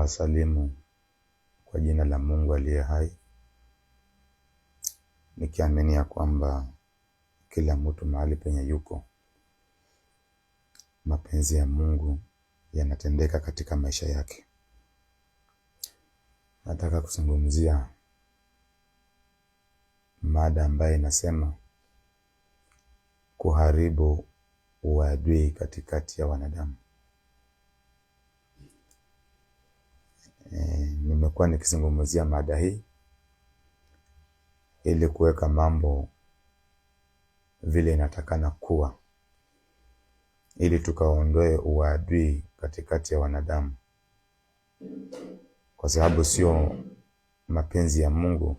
Ninawasalimu kwa jina la Mungu aliye hai, nikiamini ya kwamba kila mtu mahali penye yuko, mapenzi ya Mungu yanatendeka katika maisha yake. Nataka kuzungumzia mada ambayo inasema kuharibu uadui katikati ya wanadamu. Nimekuwa nikizungumzia mada hii ili kuweka mambo vile inatakana kuwa, ili tukaondoe uadui katikati ya wanadamu, kwa sababu sio mapenzi ya Mungu,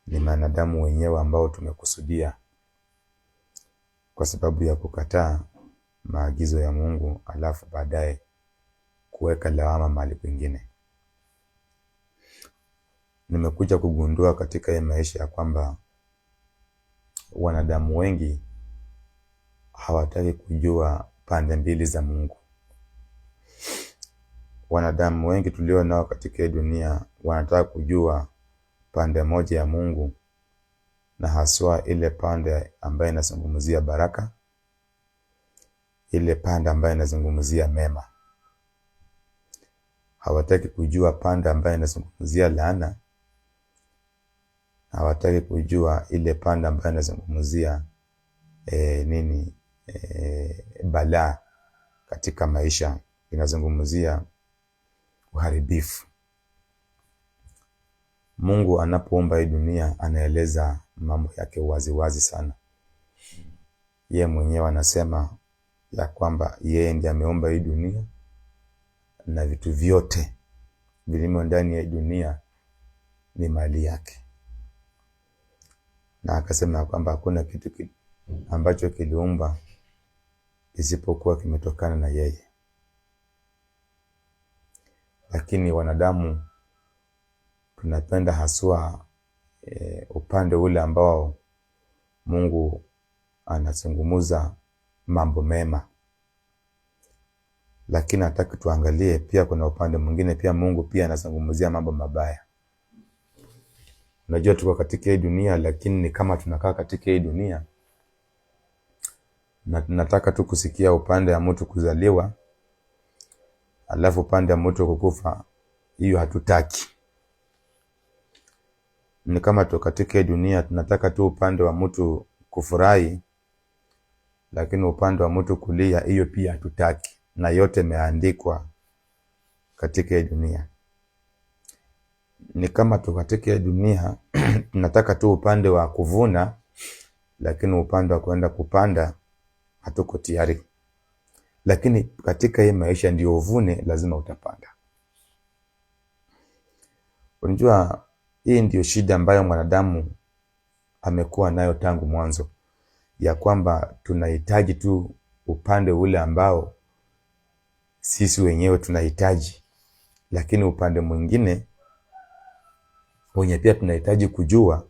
ni wanadamu wenyewe ambao tumekusudia kwa sababu ya kukataa maagizo ya Mungu, alafu baadaye kuweka lawama mahali pengine. Nimekuja kugundua katika hii maisha ya kwamba wanadamu wengi hawataki kujua pande mbili za Mungu. Wanadamu wengi tulio nao katika dunia wanataka kujua pande moja ya Mungu, na haswa ile pande ambayo inazungumzia baraka, ile pande ambayo inazungumzia mema. Hawataki kujua pande ambayo inazungumzia laana. Hawataki kujua ile pande ambayo inazungumzia balaa katika maisha, inazungumzia uharibifu. Mungu anapoumba hii dunia anaeleza mambo yake wazi wazi sana. Yeye mwenyewe anasema ya kwamba yeye ndiye ameumba hii dunia na vitu vyote vilivyo ndani ya dunia ni mali yake. Na akasema kwamba hakuna kitu ambacho kiliumba isipokuwa kimetokana na yeye. Lakini wanadamu tunapenda haswa upande ule ambao Mungu anazungumza mambo mema. Lakini nataka tuangalie pia kuna upande mwingine pia Mungu pia anazungumzia mambo mabaya. Unajua tuko katika hii dunia, lakini ni kama tunakaa katika hii dunia na tunataka tu kusikia upande wa mtu kuzaliwa, alafu upande wa mtu kukufa, hiyo hatutaki. Ni kama tuko katika hii dunia tunataka tu upande wa mtu kufurahi, lakini upande wa mtu kulia, hiyo pia hatutaki. Na yote imeandikwa katika hii dunia. Ni kama tuko katika hii dunia tunataka tu upande wa kuvuna, lakini upande wa kwenda kupanda hatuko tayari. Lakini katika hii maisha ndio uvune, lazima utapanda. Unajua hii ndio shida ambayo mwanadamu amekuwa nayo tangu mwanzo, ya kwamba tunahitaji tu upande ule ambao sisi wenyewe tunahitaji, lakini upande mwingine wenye pia tunahitaji kujua,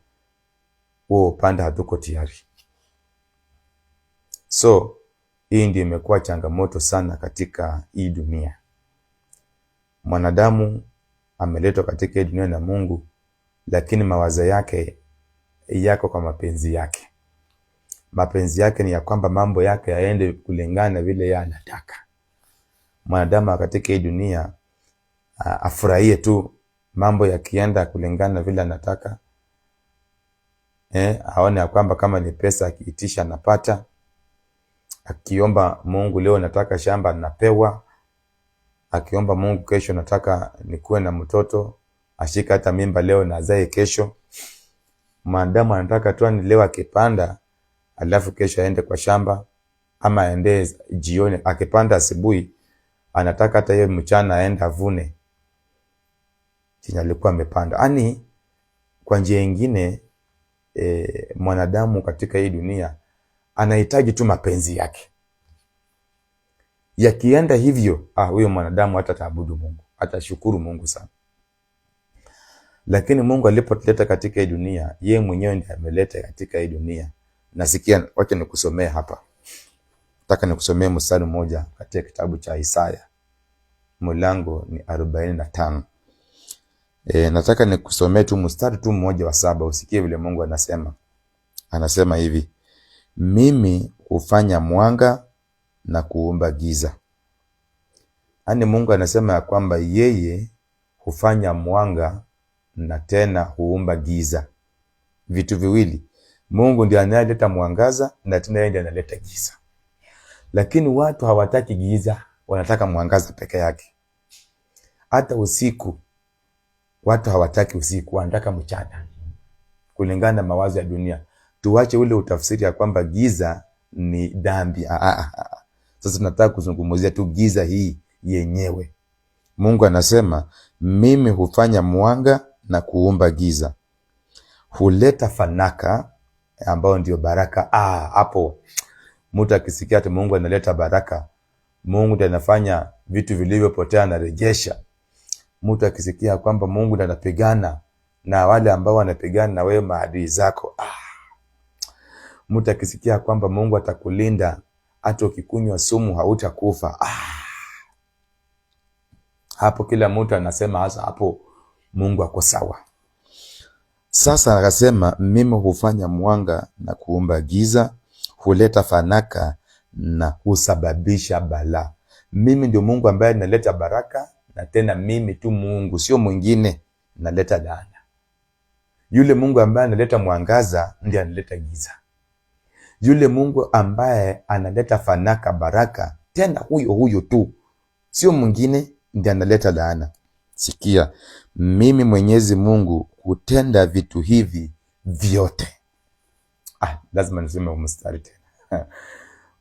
huo upande hatuko tayari. So hii ndio imekuwa changamoto sana katika hii dunia. Mwanadamu ameletwa katika hii dunia na Mungu, lakini mawazo yake yako kwa mapenzi yake. Mapenzi yake ni ya kwamba mambo yake yaende kulingana vile yeye anataka. Mwanadamu katika hii dunia afurahie tu mambo yakienda kulingana vile anataka. Aone ya kwamba kama ni pesa akiitisha anapata. Akiomba Mungu leo nataka shamba napewa. Akiomba Mungu kesho nataka nikuwe na mtoto, ashika hata mimba leo na azae kesho. Mwanadamu anataka tu leo akipanda, alafu kesho aende kwa shamba, ama aende jioni. Akipanda asubuhi anataka hata yeye mchana aende avune chenye alikuwa amepanda. Ani kwa njia nyingine mwanadamu katika hii dunia anahitaji tu mapenzi yake. Yakienda hivyo, huyo mwanadamu hata taabudu Mungu, atashukuru Mungu sana. Lakini Mungu alipotuleta katika hii dunia, yeye mwenyewe ndiye ameleta katika hii dunia. Nasikia wacha nikusomee hapa. Nataka nikusomee mstari mmoja katika kitabu cha Isaya mlango ni 45. Nataka nikusomee tu mstari tu mmoja wa 7 usikie vile Mungu anasema. Anasema hivi: mimi hufanya mwanga na kuumba giza. Yaani Mungu anasema ya kwamba yeye hufanya mwanga na tena huumba giza. Vitu viwili. Mungu ndiye anayeleta mwangaza na tena yeye ndiye analeta giza. Lakini watu hawataki giza, wanataka mwangaza peke yake. Hata usiku watu hawataki usiku, wanataka mchana. Kulingana na mawazo ya dunia. Tuache ule utafsiri ya kwamba giza ni dhambi. Sasa tunataka kuzungumzia tu giza hii yenyewe. Mungu anasema mimi hufanya mwanga na kuumba giza. Huleta fanaka ambao ndio baraka. Hapo mtu akisikia ati Mungu analeta baraka, Mungu ndiye anafanya vitu vilivyopotea na rejesha. Mtu akisikia kwamba Mungu ndiye anapigana na wale ambao wanapigana na wewe maadui zako. Mtu akisikia kwamba Mungu atakulinda hata ukikunywa sumu hautakufa. Hapo kila mtu anasema hasa hapo Mungu ako sawa. Sasa akasema mimi hufanya mwanga na kuumba giza, huleta fanaka na husababisha balaa. Mimi ndio Mungu ambaye naleta baraka, na tena mimi tu Mungu, sio mwingine, naleta laana. Yule Mungu ambaye analeta mwangaza ndiye analeta giza. Yule Mungu ambaye analeta fanaka, baraka, tena huyo tu, sio mwingine, ndiye analeta laana. Sikia, mimi Mwenyezi Mungu hutenda vitu hivi vyote. Lazima niseme mstari tena.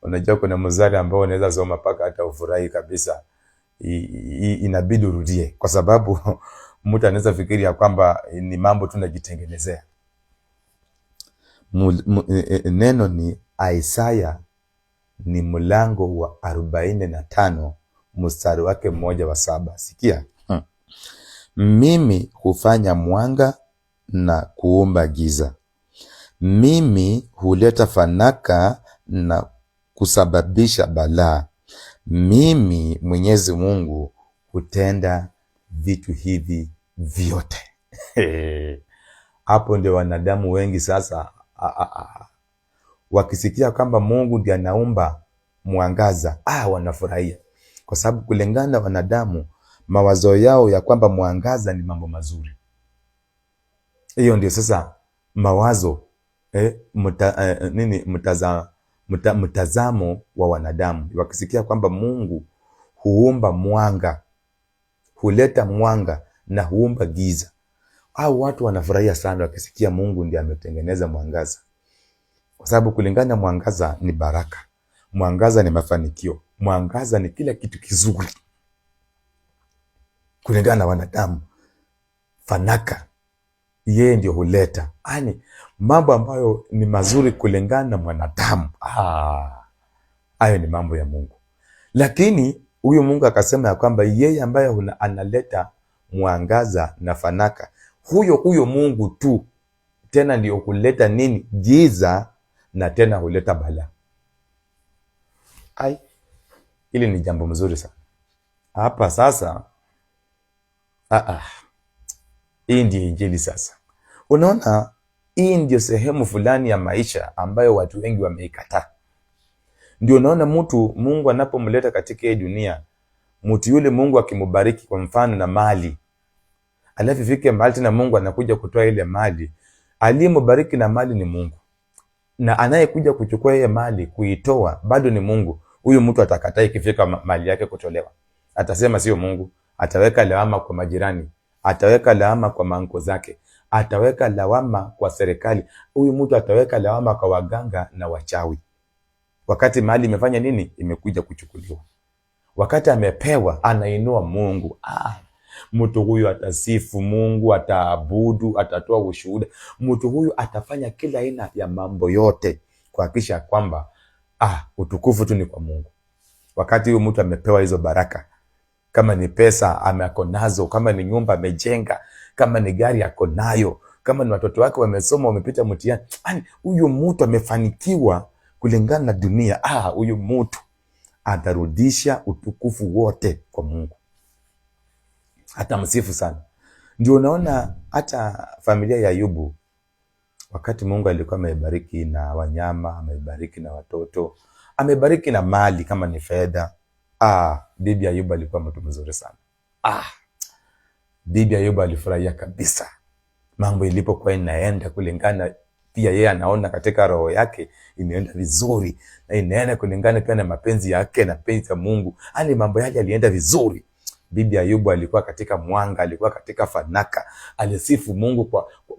Unajua kuna mstari ambao unaweza soma paka hata ufurahi kabisa. Inabidi urudie kwa sababu mtu anaweza fikiri ya kwamba ni mambo tunajitengenezea. Neno ni Isaya, ni mlango wa 45 mstari wake 1-7. Sikia. Mimi hufanya mwanga na kuumba giza. Mimi huleta fanaka na kusababisha balaa. Mimi Mwenyezi Mungu hutenda vitu hivi vyote. Hapo ndio wanadamu wengi sasa wakisikia kwamba Mungu ndiye anaumba mwangaza, wanafurahia. Kwa sababu kulingana na wanadamu, mawazo yao ya kwamba mwangaza ni mambo mazuri. Hiyo ndio sasa mawazo mtazamo wa wanadamu. Wakisikia kwamba Mungu huumba mwanga, huleta mwanga na huumba giza, watu wanafurahia sana wakisikia Mungu ndiye ametengeneza mwangaza. Kwa sababu kulingana na mwangaza ni baraka. Mwangaza ni mafanikio. Mwangaza ni kila kitu kizuri. Kulingana na wanadamu, fanaka yeye ndio huleta. Mambo ambayo ni mazuri kulingana na mwanadamu. Hayo ni mambo ya Mungu. Lakini huyu Mungu akasema ya kwamba yeye ambaye analeta mwangaza na fanaka, huyo Mungu tu tena ndio huleta nini? Giza, na tena huleta balaa. Hili ni jambo mzuri sana. Hapa sasa hii ndio injili sasa. Unaona, hii ndio sehemu fulani ya maisha ambayo watu wengi wameikataa. Ndio unaona Mungu anapomleta katika hii dunia, mtu yule Mungu akimubariki kwa mfano na mali, alafu ifike mahali na Mungu anakuja kutoa ile mali. Aliyemubariki na mali ni Mungu, na anayekuja kuchukua ile mali kuitoa bado ni Mungu. Huyu mtu atakataa ikifika mali yake kutolewa. Atasema sio Mungu, ataweka lawama kwa majirani, ataweka lawama kwa manko zake, ataweka lawama kwa serikali. Huyu mtu ataweka lawama kwa waganga na wachawi. Wakati mali imefanya nini? Imekuja kuchukuliwa. Wakati amepewa, anainua Mungu. Mtu huyu atasifu Mungu, ataabudu, atatoa ushuhuda. Mtu huyu atafanya kila aina ya mambo yote kuhakikisha kwamba utukufu tu ni kwa Mungu. Wakati huyu mtu amepewa hizo baraka, kama ni pesa ako nazo, kama ni nyumba amejenga, kama ni gari ako nayo, kama ni watoto wake wamesoma, wamepita mtihani, huyu mtu amefanikiwa kulingana na dunia. Huyu mtu atarudisha utukufu wote kwa Mungu. atamsifu sana. Ndio unaona hata familia ya Ayubu, wakati Mungu alikuwa amebariki na wanyama, amebariki na watoto, amebariki na mali kama ni fedha, bibi Ayubu alikuwa mtu mzuri sana. Bibi Ayubu alifurahia kabisa mambo ilipokuwa inaenda kulingana, pia yeye anaona katika roho yake imeenda vizuri, na inaenda kulingana pia na mapenzi yake na mapenzi ya Mungu. Hali mambo yake yalienda vizuri. Bibi Ayubu alikuwa katika mwanga, alikuwa katika fanaka, alisifu Mungu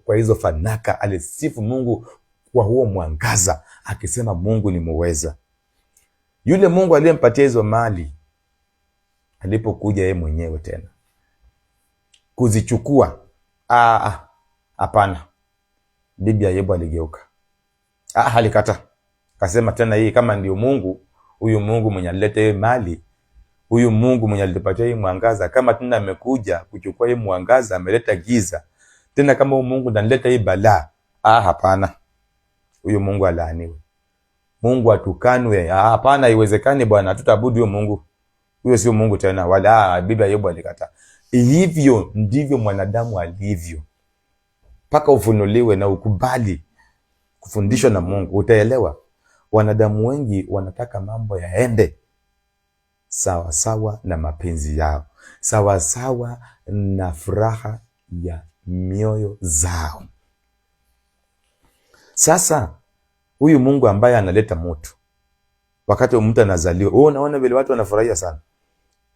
kwa hizo fanaka, alisifu Mungu kwa huo mwangaza, akisema Mungu ni muweza. Yule Mungu aliyempatia hizo mali, alipokuja yeye mwenyewe tena kuzichukua, hapana. Bibi Ayubu aligeuka, alikata, akasema tena hii kama ndio Mungu, huyu Mungu mwenye alileta hii mali, huyu Mungu mwenye alitupatia hii mwangaza, kama tena amekuja kuchukua hii mwangaza, ameleta giza tena, kama huyu Mungu analeta hii balaa, hapana, huyu Mungu alaaniwe, Mungu atukanwe, hapana, haiwezekani bwana, hatutaabudu huyo Mungu, huyo sio Mungu tena, wala. Bibi Ayubu alikata. Hivyo ndivyo mwanadamu alivyo, mpaka ufunuliwe na ukubali kufundishwa na Mungu, utaelewa. Wanadamu wengi wanataka mambo yaende sawa sawa na mapenzi yao, sawa sawa na furaha ya mioyo zao. Sasa huyu Mungu ambaye analeta mtu, wakati mtu anazaliwa, unaona vile watu wanafurahia sana.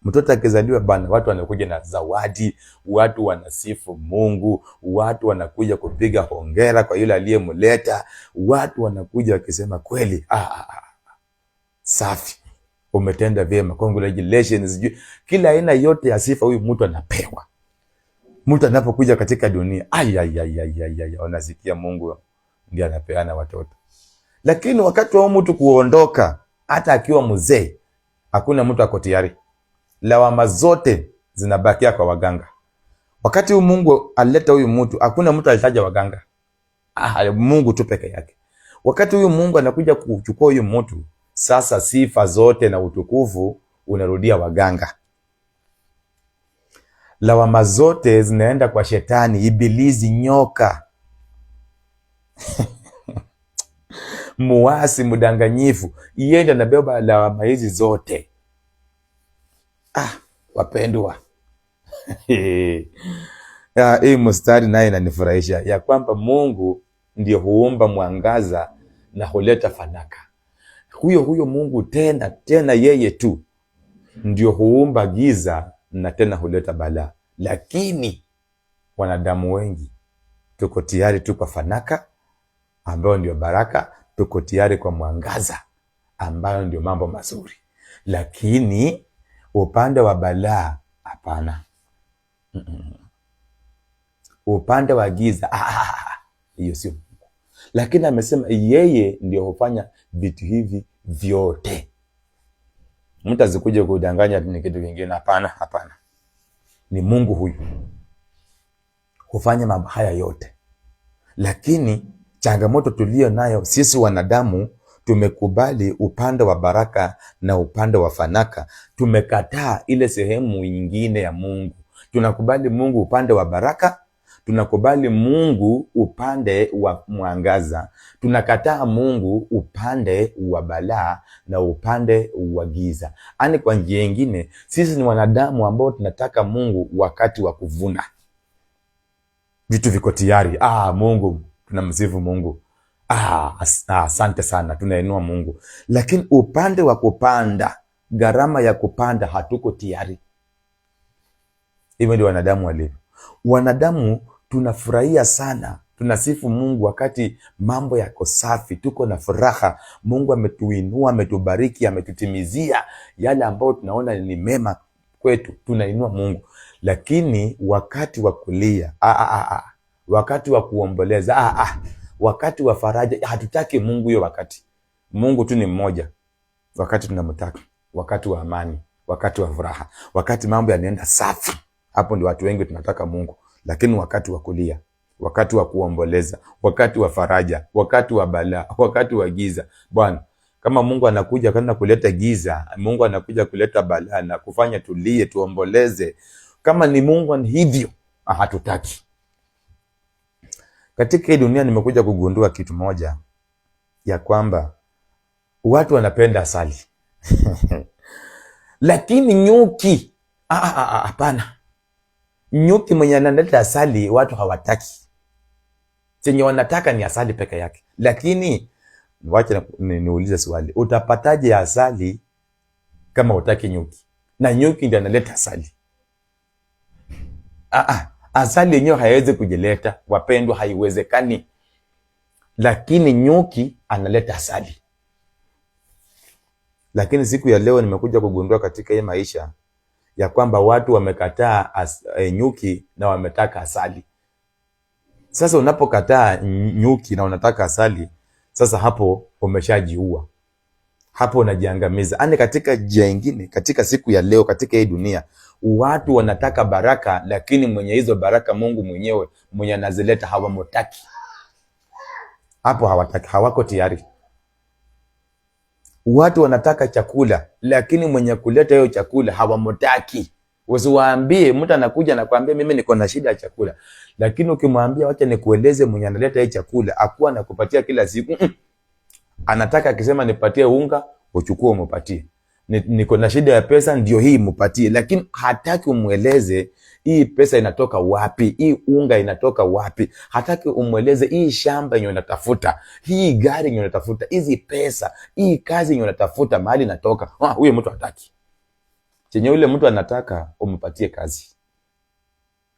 Mtoto akizaliwa bana, watu wanakuja na zawadi, watu wanasifu Mungu, watu wanakuja kupiga hongera kwa yule aliyemleta, watu wanakuja wakisema kweli, safi, umetenda vyema, congratulations. Kila aina yote ya sifa huyu mtu anapewa. Mtu anapokuja katika dunia, unasikia Mungu ndiye anapeana watoto. Lakini wakati wa mtu kuondoka, hata akiwa mzee, hakuna mtu ako tayari. Lawama zote zinabakia kwa waganga. Wakati huyu Mungu alileta huyu mtu, hakuna mtu alitaja waganga. Mungu tu peke yake. Wakati huyu Mungu anakuja kuchukua huyu mtu, sasa sifa zote na utukufu unarudia waganga. Lawama zote zinaenda kwa shetani, ibilisi, nyoka. Muasi, mdanganyifu, yeye ndiye anabeba lawama hizi zote. Wapendwa. Hii mstari naye inanifurahisha, ya kwamba Mungu ndio huumba mwangaza na huleta fanaka. Huyo Mungu tena yeye tu ndio huumba giza na tena huleta balaa. Lakini wanadamu wengi tuko tayari tu kwa fanaka ambayo ndio baraka, tuko tayari kwa mwangaza ambayo ndio mambo mazuri. Lakini upande wa balaa, hapana. Upande wa giza, hiyo sio Mungu. Lakini amesema yeye ndio hufanya vitu hivi vyote. Mtu azikuje kudanganya ni kitu kingine, hapana. Ni Mungu huyu hufanya mambo haya yote. Lakini changamoto tulio nayo sisi wanadamu, tumekubali upande wa baraka na upande wa fanaka. Tumekataa ile sehemu nyingine ya Mungu. Tunakubali Mungu upande wa baraka, tunakubali Mungu upande wa mwangaza, tunakataa Mungu upande wa balaa na upande wa giza. Ani kwa njia nyingine, sisi ni wanadamu ambao tunataka Mungu wakati wa kuvuna. Vitu viko tayari. Mungu, tunamsifu Mungu. Asante sana, tunainua Mungu. Lakini upande wa kupanda, gharama ya kupanda, hatuko tayari. Hivyo ndio wanadamu walivyo. Wanadamu tunafurahia sana, tunasifu Mungu wakati mambo yako safi, tuko na furaha. Mungu ametuinua, ametubariki, ametutimizia yale ambayo tunaona ni mema kwetu, tunainua Mungu. Lakini wakati wa kulia, wakati wa kuomboleza, wakati wa faraja, hatutaki Mungu hiyo wakati. Mungu tu ni mmoja wakati tunamtaka, wakati wa amani, wakati wa furaha, wakati mambo yanaenda safi, hapo ndio watu wengi tunataka Mungu. Lakini wakati wa kulia, wakati wa kuomboleza, wakati wa faraja, wakati wa balaa, wakati wa giza, bwana, kama Mungu anakuja kana kuleta giza, Mungu anakuja kuleta balaa na kufanya tulie, tuomboleze, Kama ni Mungu ni hivyo, hatutaki. Katika hii dunia nimekuja kugundua kitu moja, ya kwamba watu wanapenda asali lakini nyuki, hapana. Nyuki mwenye analeta asali watu hawataki. Chenye wanataka ni asali peke yake. Lakini wacha niulize swali, utapataje asali kama utaki nyuki? Na nyuki ndiye analeta asali. Asali yenyewe haiwezi kujileta, wapendwa, haiwezekani. Lakini nyuki analeta asali. Lakini siku ya leo nimekuja kugundua katika hii maisha ya kwamba watu wamekataa nyuki na wametaka asali. Sasa unapokataa nyuki na unataka asali, sasa hapo umeshajiua. Hapo unajiangamiza. Yaani katika njia nyingine, katika siku ya leo, katika hii dunia, watu wanataka baraka, lakini mwenye hizo baraka, Mungu mwenyewe mwenye anazileta, hawamtaki. Hapo hawataki, hawako tayari. Watu wanataka chakula, lakini mwenye kuleta hiyo chakula hawamtaki. Usiwaambie, mtu anakuja na kuambia mimi niko na shida ya chakula, lakini ukimwambia wacha nikueleze mwenye analeta hii chakula, akuwa nakupatia kila siku. Anataka akisema nipatie unga, uchukue umpatie. Niko na shida ya pesa, ndio hii mpatie. Lakini hataki umueleze hii pesa inatoka wapi, hii unga inatoka wapi. Hataki umueleze hii shamba yenye unatafuta, hii gari yenye unatafuta, hizi pesa, hii kazi yenye unatafuta mahali inatoka. Huyo mtu hataki. Chenye yule mtu anataka umpatie kazi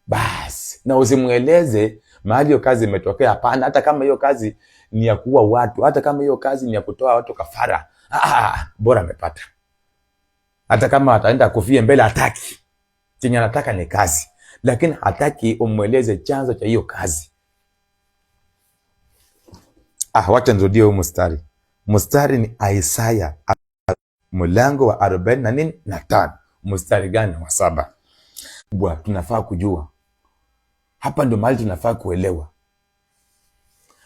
basi, na usimueleze mahali hiyo kazi imetokea. Hapana. Hata kama hiyo kazi ni ya kuua watu, hata kama hiyo kazi ni ya kutoa watu kafara, bora amepata. Hata kama ataenda kufia mbele, hataki. Chenye anataka ni kazi, lakini hataki umueleze chanzo cha hiyo kazi. Wacha nirudie huu mstari. Mstari ni Isaya mlango wa 45 mstari gani? Wa 7. Tunafaa kujua hapa, ndio mahali tunafaa kuelewa.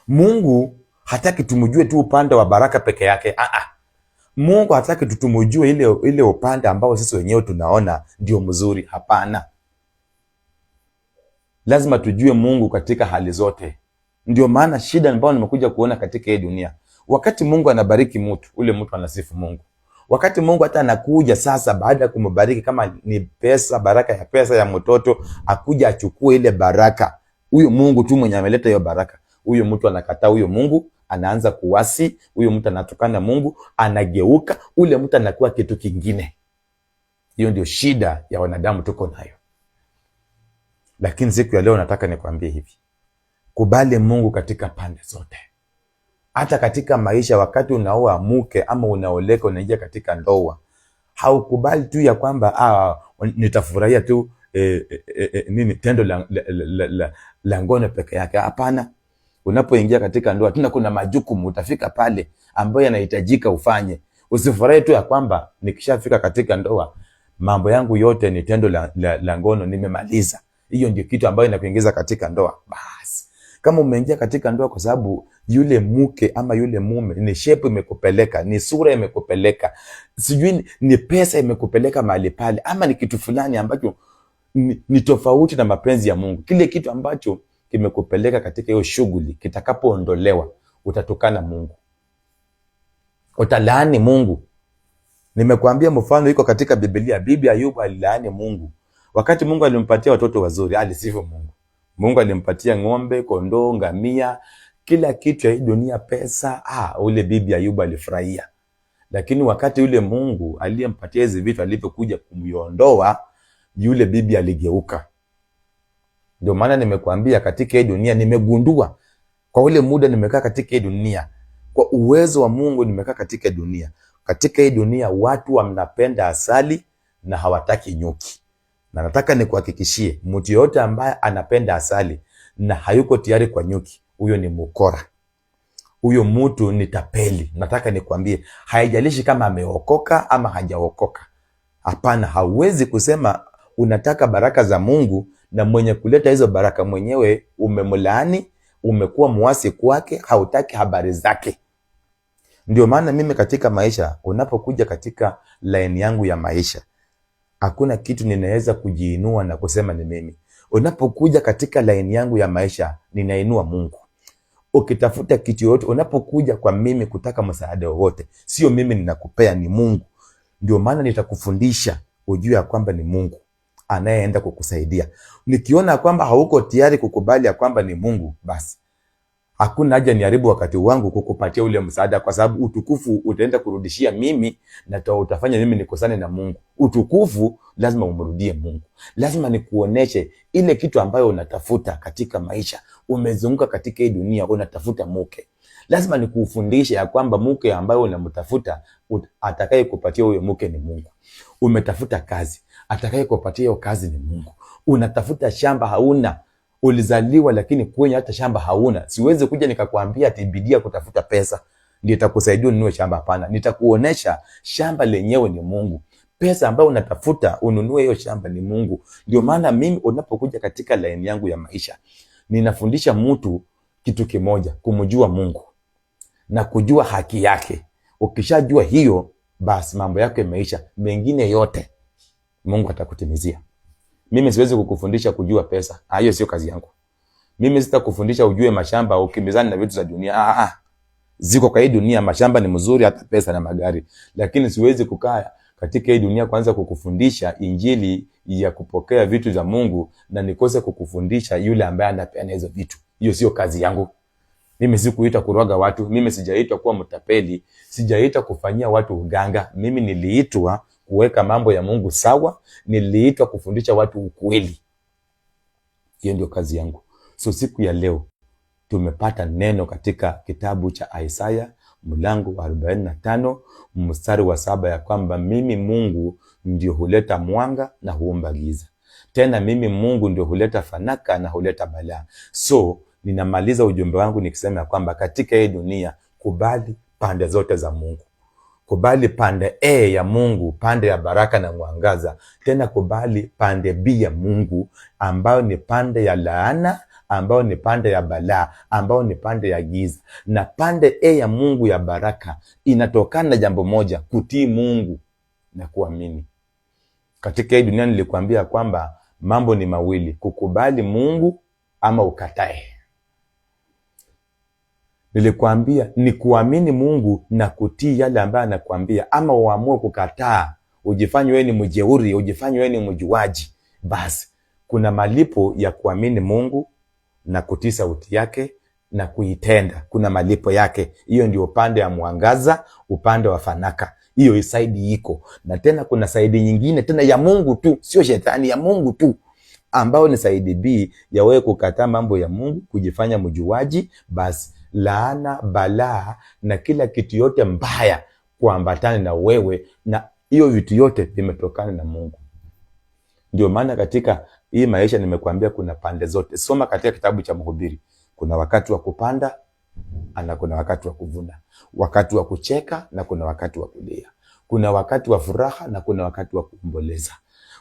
Mungu hataki tumujue tu upande wa baraka peke yake. Mungu hataki tutumujue ile upande ambao sisi wenyewe tunaona ndio mzuri. Hapana. Lazima tujue Mungu katika hali zote. Ndio maana shida ambayo nimekuja kuona katika hii dunia, wakati Mungu anabariki mtu, ule mtu anasifu Mungu. Wakati Mungu hata anakuja sasa, baada ya kumbariki, kama ni pesa, baraka ya pesa, ya mtoto, akuja achukue ile baraka, huyo Mungu tu mwenye ameleta hiyo baraka, huyo mtu anakataa huyo Mungu, anaanza kuasi, huyo mtu anatukana Mungu, anageuka, ule mtu anakuwa kitu kingine. Hiyo ndio shida ya wanadamu tuko nayo. Lakini siku ya leo nataka nikwambie hivi, kubali Mungu katika pande zote. Hata katika maisha, wakati unaoa mke ama unaoleka, unaingia katika ndoa, haukubali tu ya kwamba nitafurahia tu tendo la ngono peke yake. Hapana. Unapoingia katika ndoa, tuna kuna majukumu utafika pale ambayo yanahitajika ufanye. Usifurahi tu ya kwamba nikishafika katika ndoa mambo yangu yote ni tendo la ngono, nimemaliza. Hiyo ndio kitu ambayo inakuingiza katika ndoa. Basi kama umeingia katika ndoa kwa sababu yule mke ama yule mume ni shepu imekupeleka, ni sura imekupeleka, sijui ni pesa imekupeleka mahali pale, ama ni kitu fulani ambacho ni tofauti na mapenzi ya Mungu, kile kitu ambacho kimekupeleka katika hiyo shughuli, kitakapoondolewa utatukana Mungu, utalaani Mungu. Nimekuambia mfano iko katika Biblia. Bibi Ayubu alilaani Mungu. Wakati Mungu alimpatia watoto wazuri, alisifu Mungu. Mungu alimpatia ng'ombe, kondoo, ngamia, kila kitu ya hii dunia, pesa. Ule bibi Ayubu alifurahia. Lakini wakati yule Mungu aliyempatia hizi vitu alipokuja kumiondoa, yule bibi aligeuka. Ndio maana nimekuambia katika hii dunia nimegundua, kwa ule muda nimekaa katika hii dunia, kwa uwezo wa Mungu nimekaa katika dunia. Katika hii dunia watu wanapenda asali na hawataki nyuki. Na nataka nikuhakikishie, mtu yote ambaye anapenda asali na hayuko tayari kwa nyuki, huyo ni mukora. Huyo mtu ni tapeli. Nataka nikwambie, haijalishi kama ameokoka ama hajaokoka. Hapana, hauwezi kusema unataka baraka za Mungu na mwenye kuleta hizo baraka mwenyewe umemlaani, umekuwa muasi kwake, hautaki habari zake. Ndio maana mimi katika maisha, unapokuja katika line yangu ya maisha, Hakuna kitu ninaweza kujiinua na kusema ni mimi. Unapokuja katika laini yangu ya maisha, ninainua Mungu. Ukitafuta kitu yote, unapokuja kwa mimi kutaka msaada wowote, sio mimi ninakupea, ni Mungu. Ndio maana nitakufundisha ujue ya kwamba ni Mungu anayeenda kukusaidia. Nikiona kwamba hauko tayari kukubali ya kwamba ni Mungu, basi hakuna haja niharibu wakati wangu kukupatia ule msaada, kwa sababu utukufu utaenda kurudishia mimi na utafanya mimi nikosane na Mungu. Utukufu lazima umrudie Mungu. Lazima nikuoneshe ile kitu ambayo unatafuta katika maisha. Umezunguka katika hii dunia unatafuta mke. Lazima nikufundishe ya kwamba mke ambaye unamtafuta, atakaye kupatia huyo mke ni Mungu. Umetafuta kazi, atakaye kupatia hiyo kazi ni Mungu. Unatafuta shamba, hauna. Ulizaliwa lakini kwenye hata shamba hauna. Siwezi kuja nikakwambia ati bidii kutafuta pesa ndio itakusaidia ununue shamba, hapana. Nitakuonesha shamba lenyewe ni Mungu. Pesa ambayo unatafuta ununue hiyo shamba ni Mungu. Ndio maana mimi unapokuja katika laini yangu ya maisha, ninafundisha mtu kitu kimoja, kumjua Mungu na kujua haki yake. Ukishajua hiyo, basi mambo yako yameisha. Mengine yote Mungu atakutimizia. Mimi siwezi kukufundisha kujua pesa. Hiyo sio kazi yangu. Mimi sitakufundisha ujue mashamba ukimbizana na vitu za dunia. Ziko kwa hii dunia, mashamba ni mzuri, hata pesa na magari. Lakini siwezi kukaa katika hii dunia kwanza kukufundisha injili ya kupokea vitu za Mungu na nikose kukufundisha yule ambaye anapeana hizo vitu. Hiyo sio kazi yangu. Mimi sikuita kuroga watu. Mimi sijaitwa kuwa mtapeli. Sijaitwa kufanyia watu uganga. Mimi niliitwa kuweka mambo ya Mungu sawa. Niliitwa kufundisha watu ukweli. Hiyo ndio kazi yangu. So siku ya leo tumepata neno katika kitabu cha Isaya mlango wa 45 mstari wa 7 ya kwamba mimi Mungu ndio huleta mwanga na huumba giza. Tena mimi Mungu ndio huleta fanaka na huleta balaa. So ninamaliza ujumbe wangu nikisema ya kwamba katika hii dunia, kubali pande zote za Mungu. Kubali pande A ya Mungu, pande ya baraka na mwangaza. Tena kubali pande B ya Mungu, ambayo ni pande ya laana, ambayo ni pande ya balaa, ambayo ni pande ya giza. Na pande A ya Mungu ya baraka inatokana na jambo moja, kutii Mungu na kuamini. Katika hii dunia nilikwambia kwamba mambo ni mawili, kukubali Mungu ama ukatae. Nilikwambia ni kuamini Mungu na kutii yale ambayo anakuambia, ama uamue kukataa, ujifanye wewe ni mjeuri, ujifanye wewe ni mjuaji. Basi kuna malipo ya kuamini Mungu na kutii sauti yake na kuitenda. Kuna malipo yake. Hiyo ndio upande wa mwangaza, upande wa fanaka. Hiyo saidi iko. Na tena kuna saidi nyingine tena ya Mungu tu, sio shetani, ya Mungu tu, ambao ni saidi B ya wewe kukataa mambo ya Mungu, kujifanya mjuaji. Basi laana, balaa na kila kitu yote mbaya kuambatana na wewe, na hiyo vitu yote vimetokana na Mungu. Ndio maana katika hii maisha nimekuambia kuna pande zote. Soma katika kitabu cha Mhubiri. Kuna wakati wa kupanda na kuna wakati wa kuvuna. Wakati wa kucheka na kuna wakati wa kulia. Kuna wakati wa furaha na kuna wakati wa kuomboleza.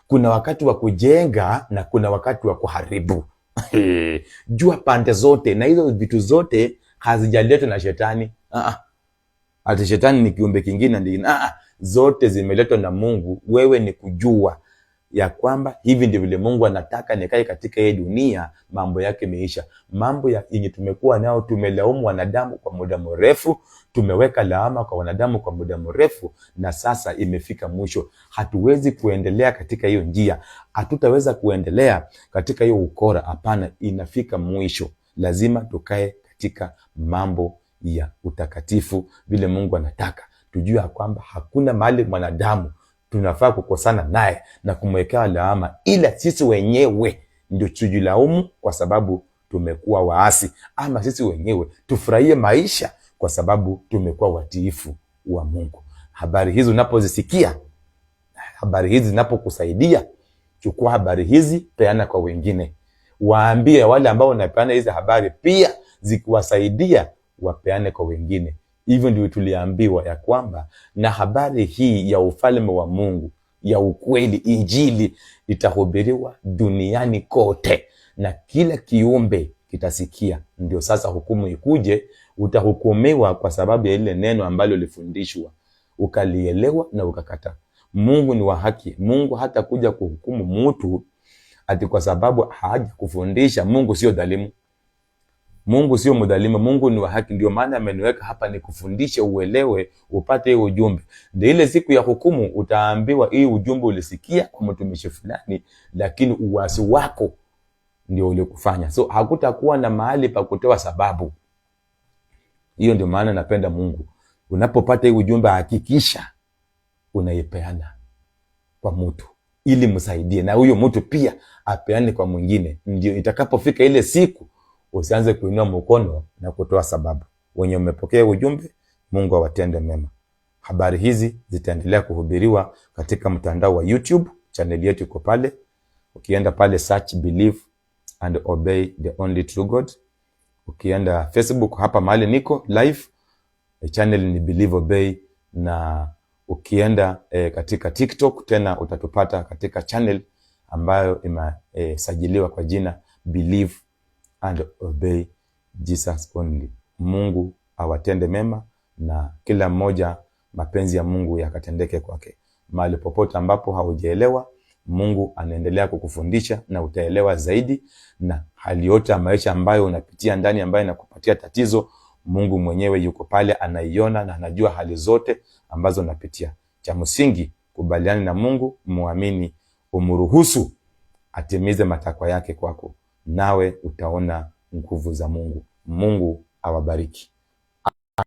Kuna wakati wa kujenga na kuna wakati wa kuharibu. Jua pande zote, na hizo vitu zote hazijaletwa na shetani. Ati shetani ni kiumbe kingine ndivyo. Zote zimeletwa na Mungu. Wewe ni kujua ya kwamba hivi ndivyo vile Mungu anataka nikae katika hii dunia. Mambo yake imeisha. Mambo yenye tumekuwa nao, tumelaumu wanadamu kwa muda mrefu, tumeweka lawama kwa wanadamu kwa muda mrefu, na sasa imefika mwisho. Hatuwezi kuendelea katika hiyo njia. Hatutaweza kuendelea katika hiyo ukora. Hapana, inafika mwisho. Lazima tukae katika mambo ya utakatifu vile Mungu anataka. Tujue kwamba hakuna mahali mwanadamu tunafaa kukosana naye na kumwekea lawama, ila sisi wenyewe ndio tujilaumu kwa sababu tumekuwa waasi, ama sisi wenyewe tufurahie maisha kwa sababu tumekuwa watiifu wa Mungu. Habari hizi unapozisikia, habari hizi zinapokusaidia, chukua habari hizi, peana kwa wengine. Waambie wale ambao wanapeana hizi habari pia zikiwasaidia, wapeane kwa wengine. Hivyo ndio tuliambiwa ya kwamba na habari hii ya ufalme wa Mungu, ya ukweli, injili, itahubiriwa duniani kote na kila kiumbe kitasikia. Ndio sasa hukumu ikuje. Utahukumiwa kwa sababu ya ile neno ambalo lifundishwa, ukalielewa na ukakata. Mungu ni wa haki. Mungu hata kuja kuhukumu mtu ati kwa sababu haja kufundisha. Mungu sio dhalimu. Mungu sio mdhalimu. Mungu ni wa haki. Ndio maana ameniweka hapa ni kufundishe, uelewe, upate hiyo ujumbe. Ndio ile siku ya hukumu utaambiwa hii ujumbe ulisikia kwa mtumishi fulani, lakini uasi wako ndio ulikufanya. So hakutakuwa na mahali pa kutoa sababu. Hiyo ndio maana napenda Mungu. Unapopata hii ujumbe hakikisha unaipeana kwa mtu ili msaidie, na huyo mtu pia apeane kwa mwingine. Ndio itakapofika ile siku usianze kuinua mkono na kutoa sababu. Wenye umepokea ujumbe, Mungu awatende mema. Habari hizi zitaendelea kuhubiriwa katika mtandao wa YouTube, channel yetu iko pale. Ukienda pale search Believe and Obey the Only True God. Ukienda Facebook, hapa mahali niko live, channel ni Believe Obey, na ukienda katika TikTok tena utatupata katika channel ambayo imesajiliwa kwa jina Believe and Obey Jesus Only. Mungu awatende mema na kila mmoja mapenzi ya Mungu yakatendeke kwake. Mahali popote ambapo haujaelewa, Mungu anaendelea kukufundisha na utaelewa zaidi, na hali yote ya maisha ambayo unapitia ndani ambayo inakupatia tatizo, Mungu mwenyewe yuko pale, anaiona na anajua hali zote ambazo unapitia. Cha msingi, kubaliana na Mungu, muamini, umruhusu atimize matakwa yake kwako, nawe utaona nguvu za Mungu. Mungu awabariki.